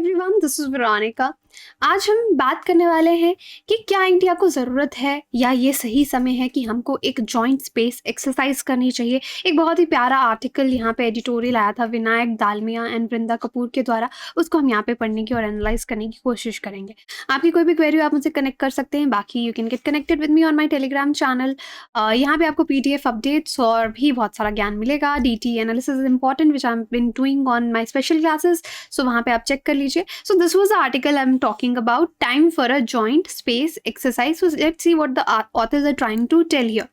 Everyone, this is Veronica. आज हम बात करने वाले हैं कि क्या इंडिया को ज़रूरत है या ये सही समय है कि हमको एक जॉइंट स्पेस एक्सरसाइज करनी चाहिए। एक बहुत ही प्यारा आर्टिकल यहाँ पे एडिटोरियल आया था विनायक दालमिया एंड वृंदा कपूर के द्वारा। उसको हम यहाँ पे पढ़ने की और एनालाइज करने की कोशिश करेंगे। आपकी कोई भी क्वेरी आप मुझसे कनेक्ट कर सकते हैं। बाकी you can get connected with me on my Telegram channel. यहाँ पे आपको PDF अपडेट्स और भी बहुत सारा ज्ञान मिलेगा। DT analysis is important which I am been doing on my special classes. So वहाँ पे आप चेक कर लीजिए। So this was the article I am talking about time for a joint space exercise. So let's see what the authors are trying to tell here.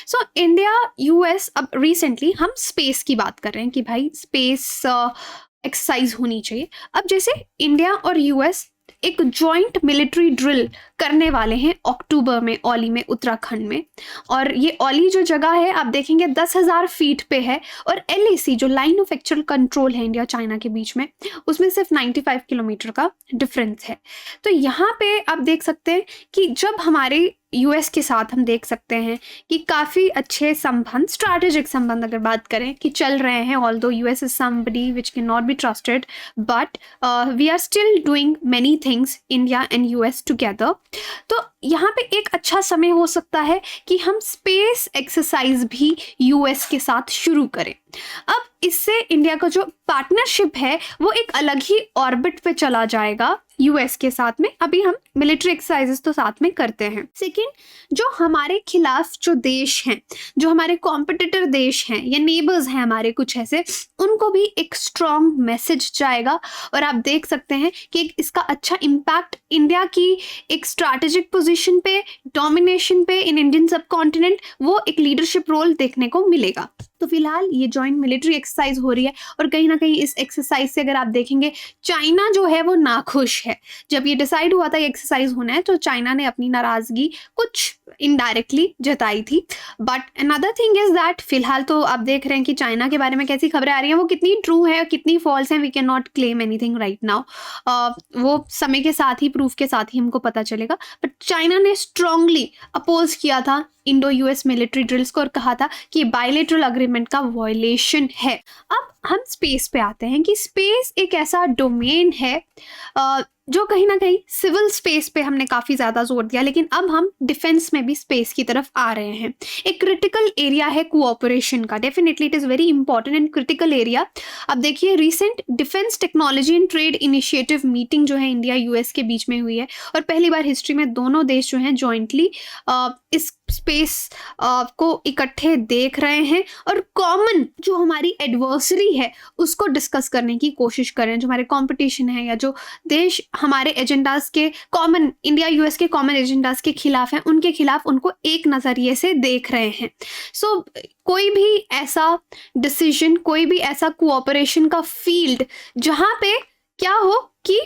So India US अब recently हम space की बात कर रहे हैं कि भाई space exercise होनी चाहिए। अब जैसे इंडिया और US एक जॉइंट मिलिट्री ड्रिल करने वाले हैं अक्टूबर में औली में, उत्तराखंड में। और ये औली जो जगह है आप देखेंगे 10,000 फीट पे है और LAC जो लाइन ऑफ एक्चुअल कंट्रोल है इंडिया चाइना के बीच में, उसमें सिर्फ 95 किलोमीटर का डिफरेंस है। तो यहाँ पे आप देख सकते हैं कि जब हमारे US के साथ हम देख सकते हैं कि काफ़ी अच्छे संबंध, स्ट्रैटेजिक संबंध अगर बात करें कि चल रहे हैं। Although US is somebody which can not be trusted, but we are still doing many things India and US together. तो यहाँ पे एक अच्छा समय हो सकता है कि हम स्पेस एक्सरसाइज भी US के साथ शुरू करें। अब इससे इंडिया का जो पार्टनरशिप है वो एक अलग ही ऑर्बिट पे चला जाएगा US के साथ में। अभी हम मिलिट्री एक्सरसाइजेस तो साथ में करते हैं। सेकंड, जो हमारे खिलाफ जो देश हैं, जो हमारे कॉम्पिटिटर देश हैं या नेबर्स हैं हमारे कुछ ऐसे, उनको भी एक स्ट्रॉन्ग मैसेज जाएगा। और आप देख सकते हैं कि इसका अच्छा इम्पैक्ट इंडिया की एक स्ट्रैटेजिक पोजीशन पे, डोमिनेशन पे इन इंडियन सब कॉन्टिनेंट, वो एक लीडरशिप रोल देखने को मिलेगा। तो फिलहाल ये जॉइंट मिलिट्री एक्सरसाइज हो रही है और कहीं ना कहीं इस एक्सरसाइज से अगर आप देखेंगे चाइना जो है वो नाखुश है। जब ये डिसाइड हुआ था ये एक्सरसाइज होना है तो चाइना ने अपनी नाराजगी कुछ इनडायरेक्टली जताई थी। But another thing is that फिलहाल तो आप देख रहे हैं कि चाइना के बारे में कैसी खबरें आ रही हैं, वो कितनी ट्रू है और कितनी फॉल्स है, we can not claim anything right now. वो समय के साथ ही, प्रूफ के साथ ही हमको पता चलेगा। बट चाइना ने स्ट्रांगली अपोज किया था इंडो US मिलिट्री ड्रिल्स को और कहा था कि बायलैटरल अग्रीमेंट का वायलेशन है। अब हम स्पेस पे आते हैं कि स्पेस एक ऐसा डोमेन है जो कहीं ना कहीं सिविल स्पेस पे हमने काफ़ी ज़्यादा जोर दिया, लेकिन अब हम डिफेंस में भी स्पेस की तरफ आ रहे हैं। एक क्रिटिकल एरिया है कोऑपरेशन का। Definitely it is very important and critical area. अब देखिए recent defence technology and trade initiative meeting जो है इंडिया US के बीच में हुई है और पहली बार हिस्ट्री में दोनों देश जो हैं जॉइंटली इस स्पेस को इकट्ठे देख रहे हैं और कॉमन जो हमारी एडवर्सरी है उसको डिस्कस करने की कोशिश कर रहे हैं। जो हमारे कंपटीशन है या जो देश हमारे एजेंडाज के कॉमन, इंडिया US के कॉमन एजेंडाज के खिलाफ हैं, उनके खिलाफ उनको एक नज़रिए से देख रहे हैं। सो कोई भी ऐसा डिसीजन, कोई भी ऐसा कोऑपरेशन का फील्ड जहाँ पे क्या हो कि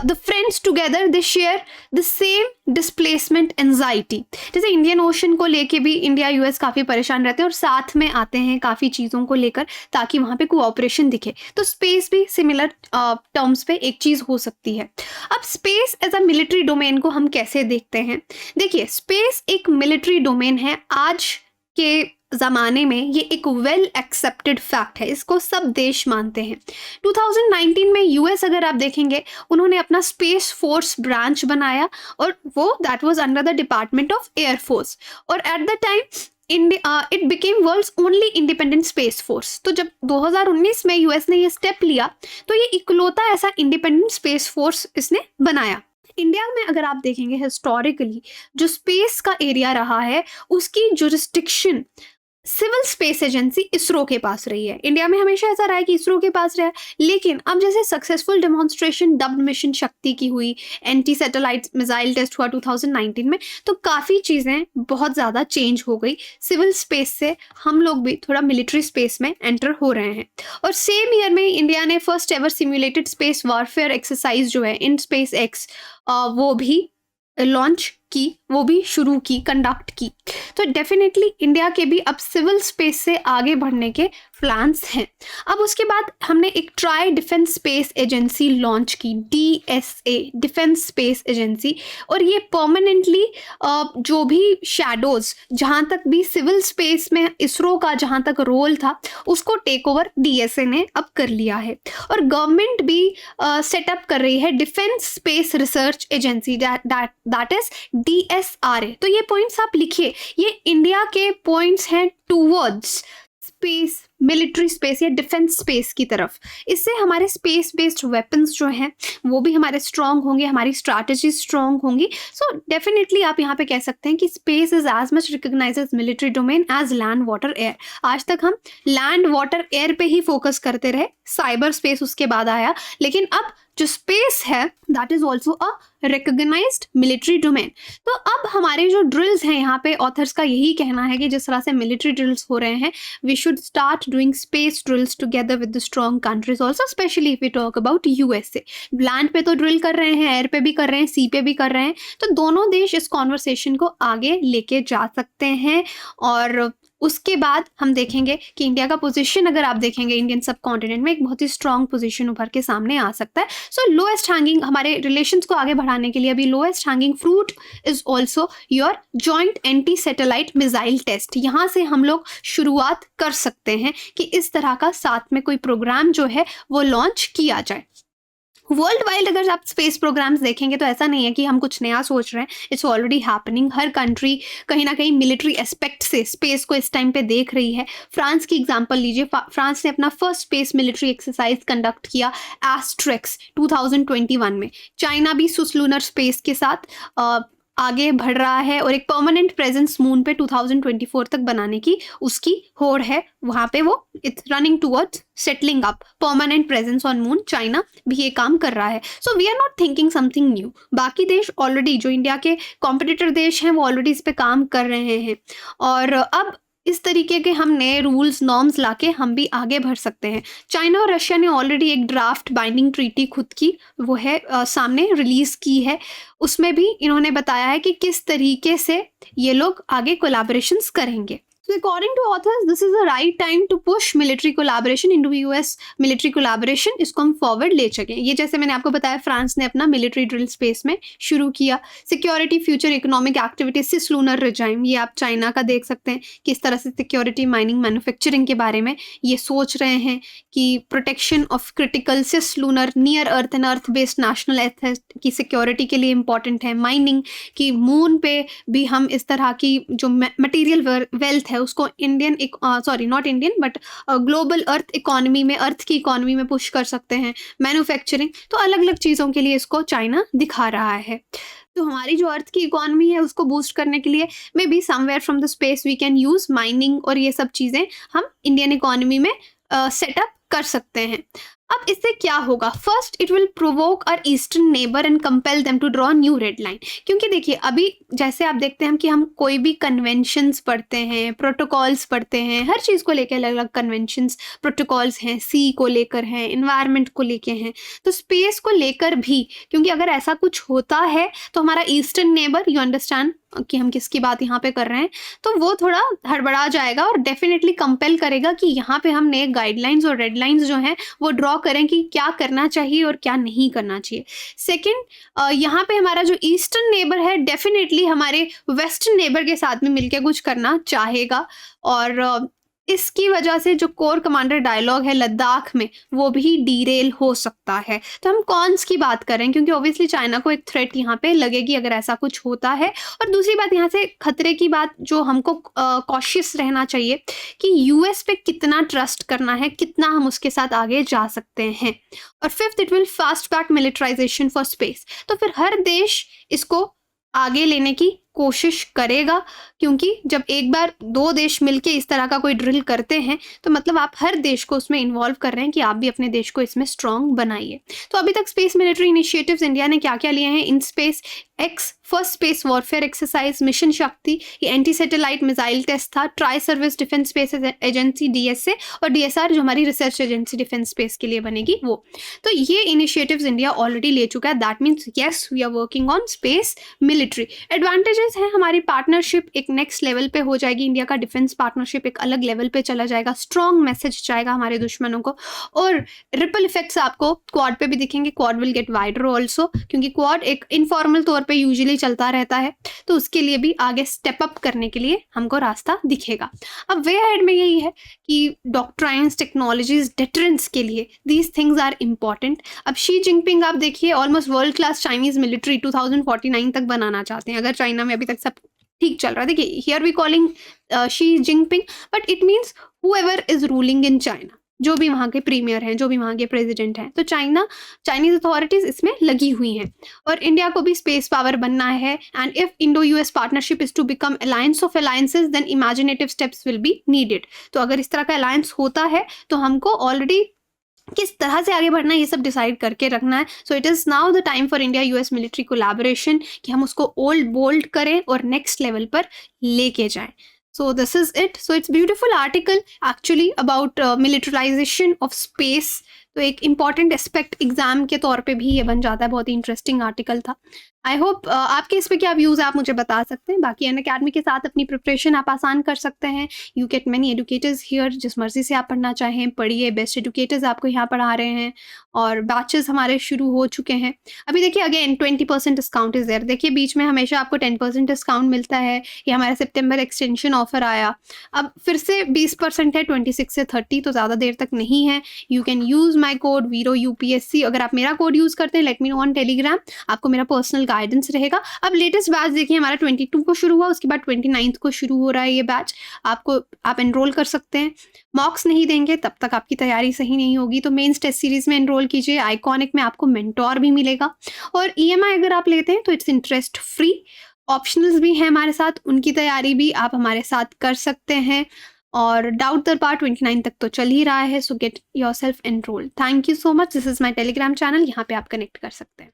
the friends together they share the same displacement anxiety। जैसे इंडियन ओशन को लेके भी इंडिया US काफ़ी परेशान रहते हैं और साथ में आते हैं काफ़ी चीज़ों को लेकर ताकि वहाँ पे कोऑपरेशन दिखे। तो स्पेस भी सिमिलर टर्म्स पे एक चीज़ हो सकती है। अब space as a military domain को हम कैसे देखते हैं? देखिए स्पेस एक मिलिट्री डोमेन है। आज के ज़माने में ये एक वेल एक्सेप्टेड फैक्ट है, इसको सब देश मानते हैं। 2019 में US अगर आप देखेंगे उन्होंने अपना स्पेस फोर्स ब्रांच बनाया और वो that was under the department of Air Force. और at the time it became world's only independent Space Force. तो जब 2019 में US ने ये स्टेप लिया तो ये इकलौता ऐसा इंडिपेंडेंट स्पेस फोर्स इसने बनाया। इंडिया में अगर आप देखेंगे हिस्टोरिकली जो स्पेस का एरिया रहा है उसकी jurisdiction civil space agency ISRO के पास रही है। इंडिया में हमेशा ऐसा रहा है कि इसरो के पास रहा है, लेकिन अब जैसे सक्सेसफुल डेमोन्स्ट्रेशन डब्ड मिशन शक्ति की हुई, एंटी सैटेलाइट मिसाइल टेस्ट हुआ 2019 में, तो काफ़ी चीज़ें बहुत ज़्यादा चेंज हो गई। सिविल स्पेस से हम लोग भी थोड़ा मिलिट्री स्पेस में एंटर हो रहे हैं। और सेम ईयर में इंडिया ने first ever simulated space warfare exercise जो है इन स्पेस एक्स वो भी लॉन्च की, वो भी शुरू की, कंडक्ट की। तो डेफिनेटली इंडिया के भी अब सिविल स्पेस से आगे बढ़ने के प्लान्स हैं। अब उसके बाद हमने एक try defence space agency launch की, DSA, डिफेंस स्पेस एजेंसी। और ये परमानेंटली जो भी शैडोज, जहाँ तक भी सिविल स्पेस में इसरो का जहाँ तक रोल था, उसको टेक ओवर DSA ने अब कर लिया है। और गवर्नमेंट भी सेटअप कर रही है defence space research agency, that is DSRA। तो ये पॉइंट्स आप लिखिए, ये इंडिया के पॉइंट्स हैं टूवर्ड्स स्पेस, मिलिट्री स्पेस या डिफेंस स्पेस की तरफ। इससे हमारे स्पेस बेस्ड वेपन्स जो हैं वो भी हमारे स्ट्रॉन्ग होंगे, हमारी स्ट्रैटेजी स्ट्रॉन्ग होंगी। सो डेफिनेटली आप यहाँ पे कह सकते हैं कि space is as much recognised as military domain as land water air. आज तक हम लैंड वाटर एयर पे ही फोकस करते रहे, साइबर स्पेस उसके बाद आया, लेकिन अब जो स्पेस है that is also a recognised military domain. तो अब हमारे जो ड्रिल्स हैं, यहाँ पे ऑथर्स का यही कहना है कि जिस तरह से मिलिट्री ड्रिल्स हो रहे हैं, we should start doing space drills together with the strong countries also, specially if we talk about USA। लैंड पे तो ड्रिल कर रहे हैं, एयर पे भी कर रहे हैं, सी पे भी कर रहे हैं। तो दोनों देश इस कॉन्वर्सेशन को आगे लेके जा सकते हैं। और उसके बाद हम देखेंगे कि इंडिया का पोजीशन, अगर आप देखेंगे इंडियन सब कॉन्टिनेंट में, एक बहुत ही स्ट्रॉन्ग पोजीशन उभर के सामने आ सकता है। सो लोएस्ट हैंगिंग, हमारे रिलेशंस को आगे बढ़ाने के लिए अभी lowest hanging fruit is also your joint anti satellite missile test. यहाँ से हम लोग शुरुआत कर सकते हैं कि इस तरह का साथ में कोई प्रोग्राम जो है वो लॉन्च किया जाए। वर्ल्ड वाइड अगर आप स्पेस प्रोग्राम्स देखेंगे तो ऐसा नहीं है कि हम कुछ नया सोच रहे हैं, it's already happening. Her country कहीं ना कहीं मिलिट्री एस्पेक्ट से स्पेस को इस टाइम पे देख रही है। फ्रांस की एग्जांपल लीजिए, फ्रांस ने अपना first space military exercise conduct किया एस्ट्रेक्स 2021 में। चाइना भी सुसलूनर स्पेस के साथ आगे बढ़ रहा है और एक परमानेंट प्रेजेंस मून पे 2024 तक बनाने की उसकी होड़ है। वहाँ पे वो it's running towards settling up permanent presence on moon. China भी ये काम कर रहा है। So we are not thinking something new. बाकी देश ऑलरेडी, जो इंडिया के कॉम्पिटिटर देश हैं, वो ऑलरेडी इस पे काम कर रहे हैं। और अब इस तरीके के हम नए रूल्स नॉर्म्स लाके हम भी आगे बढ़ सकते हैं। चाइना और रशिया ने ऑलरेडी एक ड्राफ्ट बाइंडिंग ट्रीटी खुद की वो है सामने रिलीज की है। उसमें भी इन्होंने बताया है कि किस तरीके से ये लोग आगे कोलैबोरेशंस करेंगे। So according to authors, this is the right time to push military collaboration into US military collaboration। इसको हम फॉरवर्ड ले सकें। ये जैसे मैंने आपको बताया, फ्रांस ने अपना मिलिट्री ड्रिल स्पेस में शुरू किया। Security, future economic activity, cislunar regime, ये आप चाइना का देख सकते हैं किस तरह से सिक्योरिटी, माइनिंग, मैन्युफैक्चरिंग के बारे में ये सोच रहे हैं कि protection of critical cislunar, near Earth and Earth based national asset की सिक्योरिटी के लिए इंपॉर्टेंट है। माइनिंग की, मून पे भी हम इस तरह की जो मटीरियल वेल्थ है उसको Indian, sorry not Indian but global earth economy में, अर्थ की इकोनॉमी में पुश कर सकते हैं। मैन्युफैक्चरिंग, तो अलग अलग चीज़ों के लिए इसको चाइना दिखा रहा है। तो हमारी जो अर्थ की इकोनॉमी है उसको बूस्ट करने के लिए may be somewhere from the space we can use mining, और ये सब चीज़ें हम इंडियन इकोनॉमी में सेटअप कर सकते हैं। अब इससे क्या होगा? First, it will provoke our eastern neighbour and compel them to draw new red line. क्योंकि देखिए, अभी जैसे आप देखते हैं कि हम कोई भी कन्वेंशंस पढ़ते हैं, प्रोटोकॉल्स पढ़ते हैं, हर चीज़ को लेकर अलग अलग कन्वेंशंस, प्रोटोकॉल्स हैं, सी को लेकर हैं, इन्वायरमेंट को लेकर हैं, तो स्पेस को लेकर भी, क्योंकि अगर ऐसा कुछ होता है तो हमारा ईस्टर्न नेबर, यू अंडरस्टैंड कि हम किसकी बात यहाँ पे कर रहे हैं, तो वो थोड़ा हड़बड़ा जाएगा और डेफिनेटली कंपेल करेगा कि यहाँ पे हम नए गाइडलाइंस और रेड लाइंस जो हैं वो ड्रॉ करें कि क्या करना चाहिए और क्या नहीं करना चाहिए। सेकंड, यहाँ पे हमारा जो ईस्टर्न नेबर है डेफिनेटली हमारे वेस्टर्न नेबर के साथ में मिलकर कुछ करना चाहेगा, और इसकी वजह से जो कोर कमांडर डायलॉग है लद्दाख में वो भी डीरेल हो सकता है। तो हम कॉन्स की बात कर रहे हैं क्योंकि ऑब्वियसली चाइना को एक थ्रेट यहाँ पे लगेगी अगर ऐसा कुछ होता है। और दूसरी बात, यहाँ से खतरे की बात जो हमको कॉशियस रहना चाहिए कि यूएस पे कितना ट्रस्ट करना है, कितना हम उसके साथ आगे जा सकते हैं। और fifth, it will fast track militarisation for space. तो फिर हर देश इसको आगे लेने की कोशिश करेगा क्योंकि जब एक बार 2 देश मिलके इस तरह का कोई ड्रिल करते हैं, तो मतलब आप हर देश को उसमें इन्वॉल्व कर रहे हैं कि आप भी अपने देश को इसमें स्ट्रॉन्ग बनाइए। तो अभी तक स्पेस मिलिट्री इनिशिएटिव्स इंडिया ने क्या-क्या लिए हैं? In space x first space warfare exercise mission शक्ति, ये एंटी सैटेलाइट मिसाइल टेस्ट था, tri service defence space agency DSA और डीएसआर जो हमारी रिसर्च एजेंसी डिफेंस स्पेस के लिए बनेगी वो। तो ये इनिशिएटिव्स इंडिया ऑलरेडी ले चुका है। That means yes we are working on space military. Advantages हैं, हमारी पार्टनरशिप एक नेक्स्ट लेवल पे हो जाएगी, इंडिया का डिफेंस पार्टनरशिप एक अलग लेवल पे चला जाएगा, स्ट्रॉन्ग मैसेज जाएगा हमारे दुश्मनों को। और रिपल इफेक्ट्स आपको क्वाड पे भी दिखेंगे। Quad will get wider also, क्योंकि क्वाड एक इनफॉर्मल तौर पे यूजुअली चलता रहता है, तो उसके लिए भी आगे स्टेप अप करने के लिए हमको रास्ता दिखेगा। अब वे हेड में यही है कि डॉक्ट्राइन्स, टेक्नोलॉजीज, डिटरेंस के लिए दीज थिंग्स आर इंपॉर्टेंट। अब शी जिनपिंग आप देखिए almost world class Chinese military 2049 तक बनाना चाहते हैं, अगर चाइना में अभी तक सब ठीक चल रहा है। देखिए here we calling Xi Jinping, but it means whoever is ruling in China, जो भी वहाँ के प्रीमियर हैं, जो भी वहाँ के प्रेसिडेंट हैं, तो चाइनीज अथॉरिटीज इसमें लगी हुई हैं। और इंडिया को भी स्पेस पावर बनना है। And if Indo US partnership is to become alliance of alliances, then imaginative steps will be needed. तो अगर इस तरह का अलायंस होता है तो हमको ऑलरेडी किस तरह से आगे बढ़ना है ये सब डिसाइड करके रखना है। So it is now the time for India US military collaboration कि हम उसको ओल्ड बोल्ड करें और नेक्स्ट लेवल पर लेके जाएं। So this is it. So it's beautiful article actually about militarization of space. तो एक इम्पॉर्टेंट एस्पेक्ट एग्जाम के तौर पे भी ये बन जाता है। बहुत ही इंटरेस्टिंग आर्टिकल था। आई होप आपके इस पे क्या व्यूज़ आप मुझे बता सकते हैं। बाकी अनअकैडमी के साथ अपनी प्रिपरेशन आप आसान कर सकते हैं। You get many educators here, जिस मर्जी से आप पढ़ना चाहें पढ़िए। बेस्ट एडुकेटर्स आपको यहाँ पढ़ा रहे हैं और बैचेस हमारे शुरू हो चुके हैं। अभी देखिए अगेन 20% डिस्काउंट इज़ देयर। देखिए बीच में हमेशा आपको 10% डिस्काउंट मिलता है। ये हमारा सितंबर एक्सटेंशन ऑफर आया, अब फिर से 20% है 26 से 30, तो ज़्यादा देर तक नहीं है। You can use my code वीरो यूपीएससी। अगर आप मेरा कोड यूज़ करते हैं, let me know on Telegram, आपको मेरा पर्सनल गाइडेंस रहेगा। अब लेटेस्ट बैच देखिए हमारा 22 को शुरू हुआ, उसके बाद 29 को शुरू हो रहा है ये बैच। आप एनरोल कर सकते हैं। मॉक्स नहीं देंगे तब तक आपकी तैयारी सही नहीं होगी, तो मेंस टेस्ट सीरीज़ में एनरोल कीजिए। आइकॉनिक में आपको मेंटोर भी मिलेगा और ईएमआई अगर आप लेते हैं तो इट्स इंटरेस्ट फ्री। ऑप्शनल्स भी हैं हमारे साथ, उनकी तैयारी भी आप हमारे साथ कर सकते हैं। और डाउट दरबार 29 तक तो चल ही रहा है। सो get your self enrol. Thank you so much. This is my Telegram channel, यहाँ पे आप कनेक्ट कर सकते हैं।